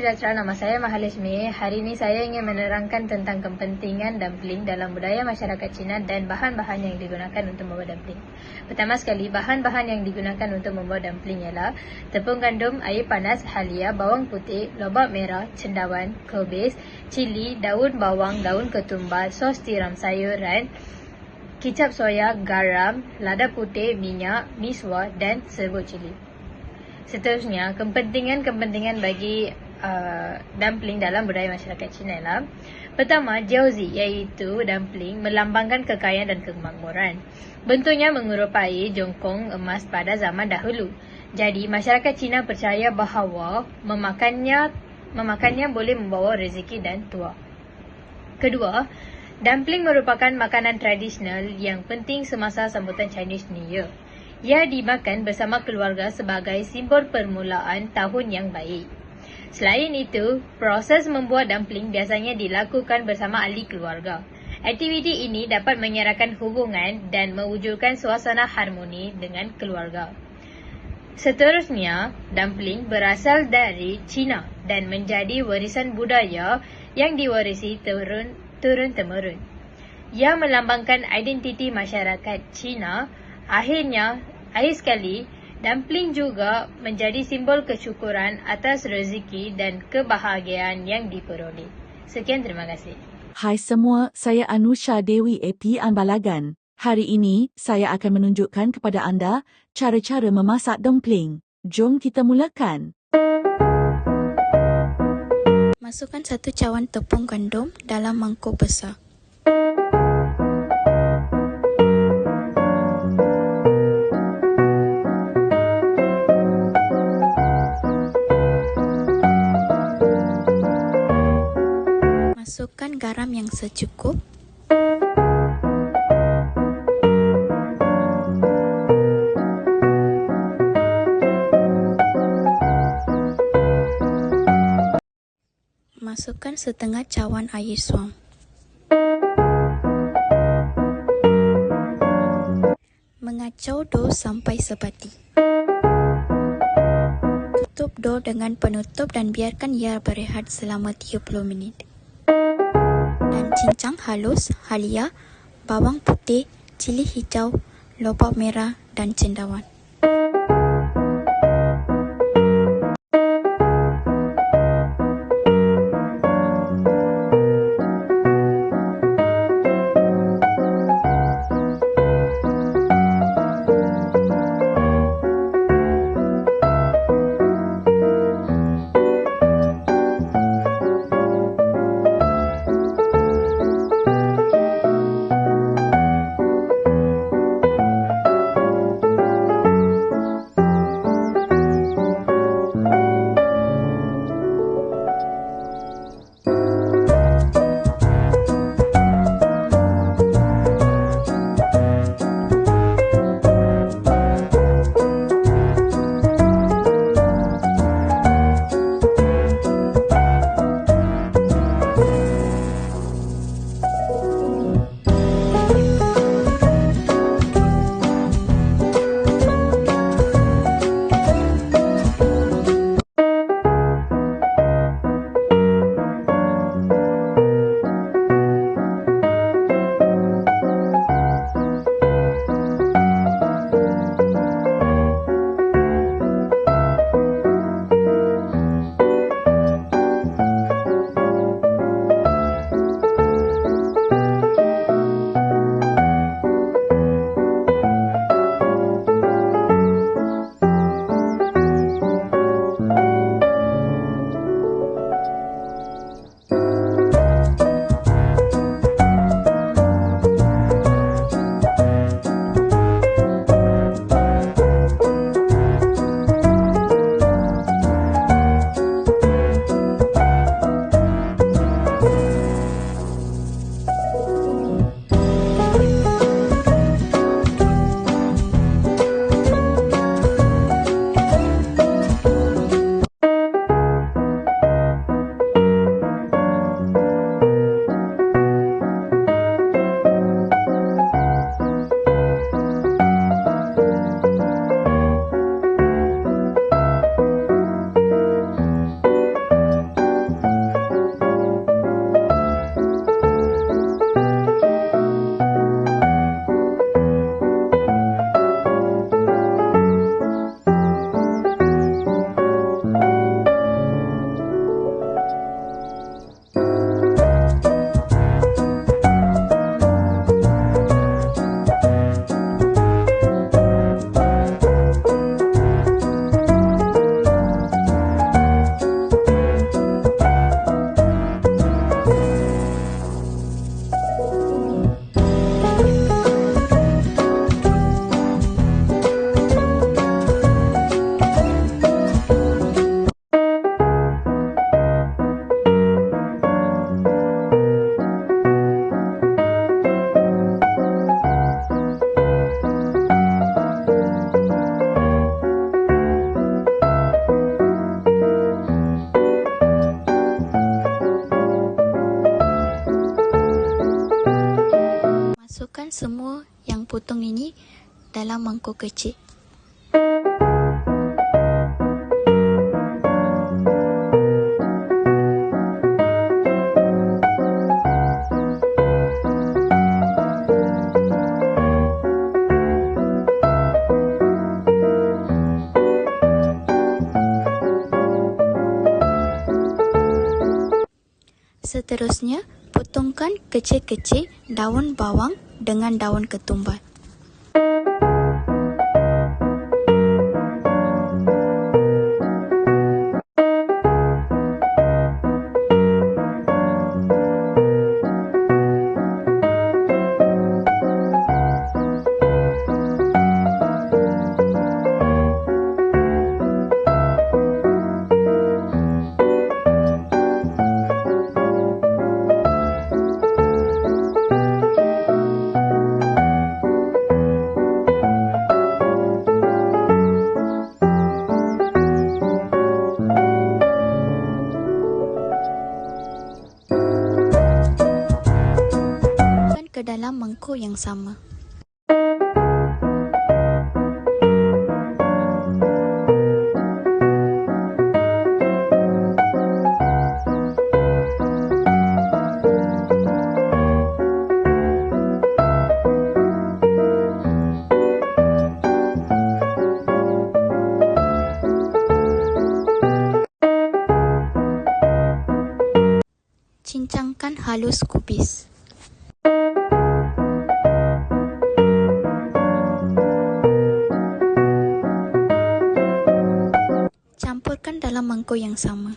Sejahtera, nama saya Mahalishmi. Hari ini saya ingin menerangkan tentang kepentingan dumpling dalam budaya masyarakat Cina dan bahan-bahan yang digunakan untuk membuat dumpling. Pertama sekali, bahan-bahan yang digunakan untuk membuat dumpling ialah tepung gandum, air panas, halia, bawang putih, lobak merah, cendawan, kubis, cili, daun bawang, daun ketumbar, sos tiram sayuran, kicap soya, garam, lada putih, minyak, miswa dan serbuk cili. Seterusnya, kepentingan bagi dumpling dalam budaya masyarakat Cina ialah pertama, jiaozi iaitu dumpling melambangkan kekayaan dan kemakmuran. Bentuknya menyerupai jongkong emas pada zaman dahulu. Jadi, masyarakat Cina percaya bahawa memakannya boleh membawa rezeki dan tuah. Kedua, dumpling merupakan makanan tradisional yang penting semasa sambutan Chinese New Year. Ia dimakan bersama keluarga sebagai simbol permulaan tahun yang baik. Selain itu, proses membuat dumpling biasanya dilakukan bersama ahli keluarga. Aktiviti ini dapat mengeratkan hubungan dan mewujudkan suasana harmoni dengan keluarga. Seterusnya, dumpling berasal dari Cina dan menjadi warisan budaya yang diwarisi turun-temurun. Ia melambangkan identiti masyarakat Cina. Akhir sekali, dumpling juga menjadi simbol kesyukuran atas rezeki dan kebahagiaan yang diperoleh. Sekian, terima kasih. Hai semua, saya Anusha Dewi AP Anbalagan. Hari ini, saya akan menunjukkan kepada anda cara-cara memasak dumpling. Jom kita mulakan. Masukkan 1 cawan tepung gandum dalam mangkuk besar. Masukkan garam yang secukup. Masukkan setengah cawan air suam. Mengacau dough sampai sebati. Tutup dough dengan penutup dan biarkan ia berehat selama 30 minit. Dan cincang halus halia, bawang putih, cili hijau, lobak merah dan cendawan. Masukkan semua yang potong ini dalam mangkuk kecil. Seterusnya, potongkan kecil-kecil daun bawang dengan daun ketumbar. Ke dalam mangkuk yang sama. Cincangkan halus kubis. Campurkan dalam mangkuk yang sama.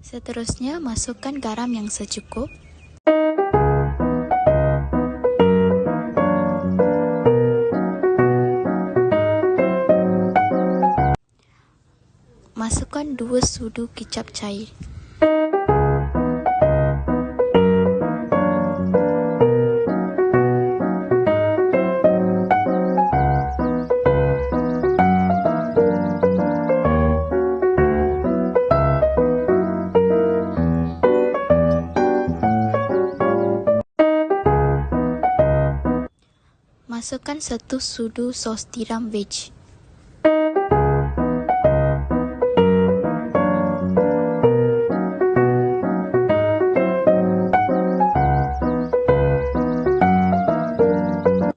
Seterusnya, masukkan garam yang secukup. Masukkan 2 sudu kicap cair. Masukkan 1 sudu sos tiram veg.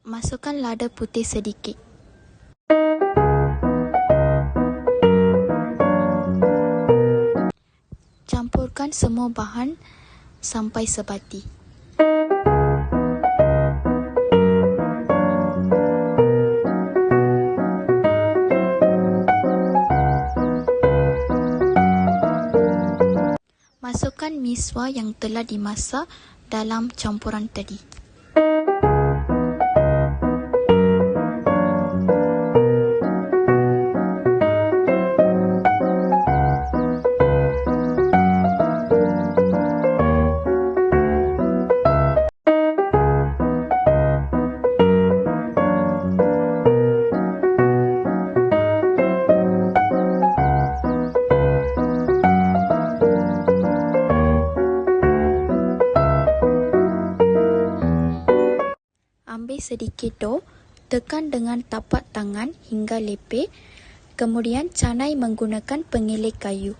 Masukkan lada putih sedikit. Campurkan semua bahan sampai sebati. Masukkan miswa yang telah dimasak dalam campuran tadi. Ambil sedikit dough, tekan dengan tapak tangan hingga lepek, kemudian canai menggunakan pengilik kayu.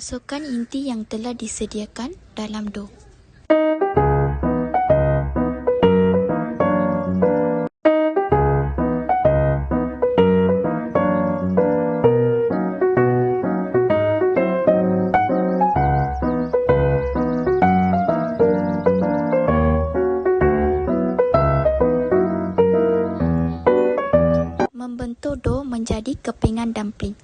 Masukkan inti yang telah disediakan dalam dough. Membentuk dough menjadi kepingan dumpling.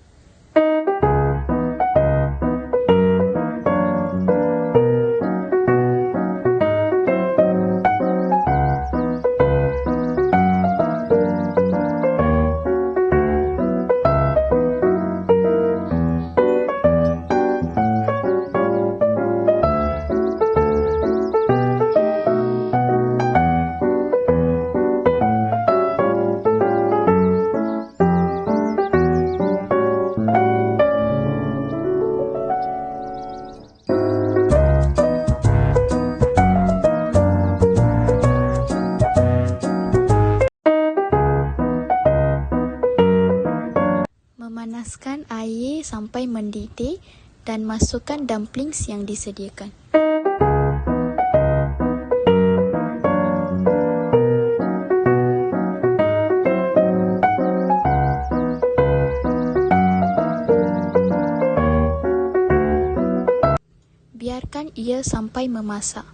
Memanaskan air sampai mendidih dan masukkan dumplings yang disediakan. Biarkan ia sampai memasak.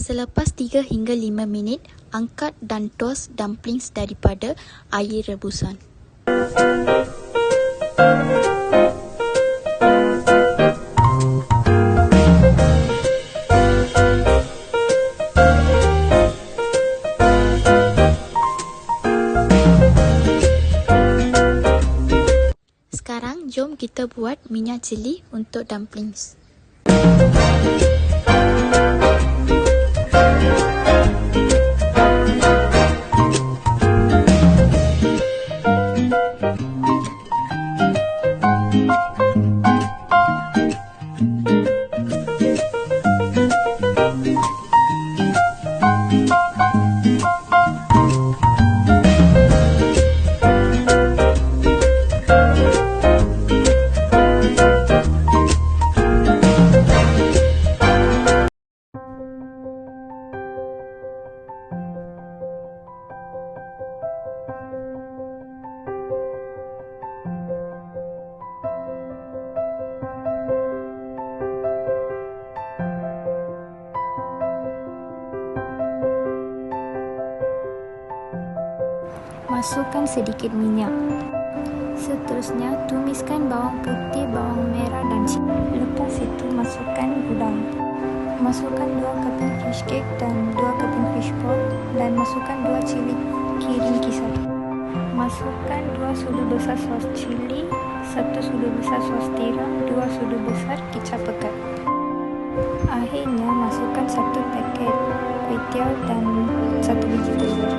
Selepas 3 hingga 5 minit, angkat dan toast dumplings daripada air rebusan. Sekarang, jom kita buat minyak cili untuk dumplings. Masukkan sedikit minyak. Seterusnya, tumiskan bawang putih, bawang merah dan cili. Lepas itu, masukkan udang. Masukkan 2 keping fish cake dan 2 keping fish ball dan masukkan 2 cili kirim kisar. Masukkan 2 sudu besar sos cili, 1 sudu besar sos tiram, 2 sudu besar kicap pekat. Akhirnya, masukkan 1 paket kuih tiaw dan 1 biji telur.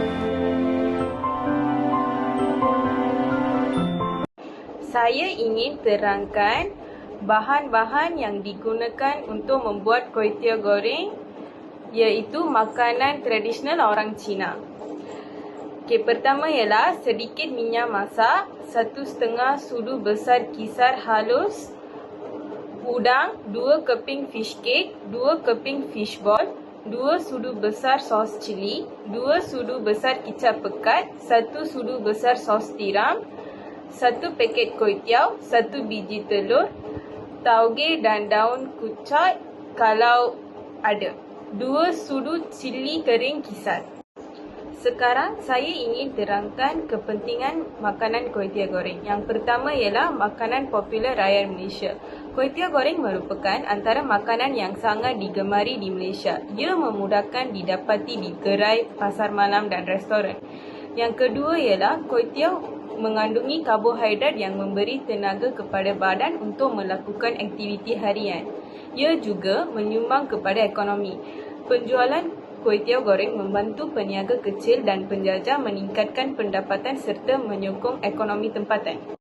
Saya ingin terangkan bahan-bahan yang digunakan untuk membuat kuih tiaw goreng, iaitu makanan tradisional orang Cina. Okey, pertama ialah sedikit minyak masak, 1,5 sudu besar kisar halus, udang, 2 keping fish cake, 2 keping fish ball, 2 sudu besar sos cili, 2 sudu besar kicap pekat, 1 sudu besar sos tiram, 1 paket kuih tiaw, 1 biji telur, tauge dan daun kucai kalau ada, 2 sudu cili kering kisar. Sekarang saya ingin terangkan kepentingan makanan kuih tiaw goreng. Yang pertama ialah makanan popular rakyat Malaysia. Kuih tiaw goreng merupakan antara makanan yang sangat digemari di Malaysia. Ia memudahkan didapati di gerai, pasar malam dan restoran. Yang kedua ialah kuih tiaw mengandungi karbohidrat yang memberi tenaga kepada badan untuk melakukan aktiviti harian. Ia juga menyumbang kepada ekonomi. Penjualan kuih tiaw goreng membantu peniaga kecil dan penjajah meningkatkan pendapatan serta menyokong ekonomi tempatan.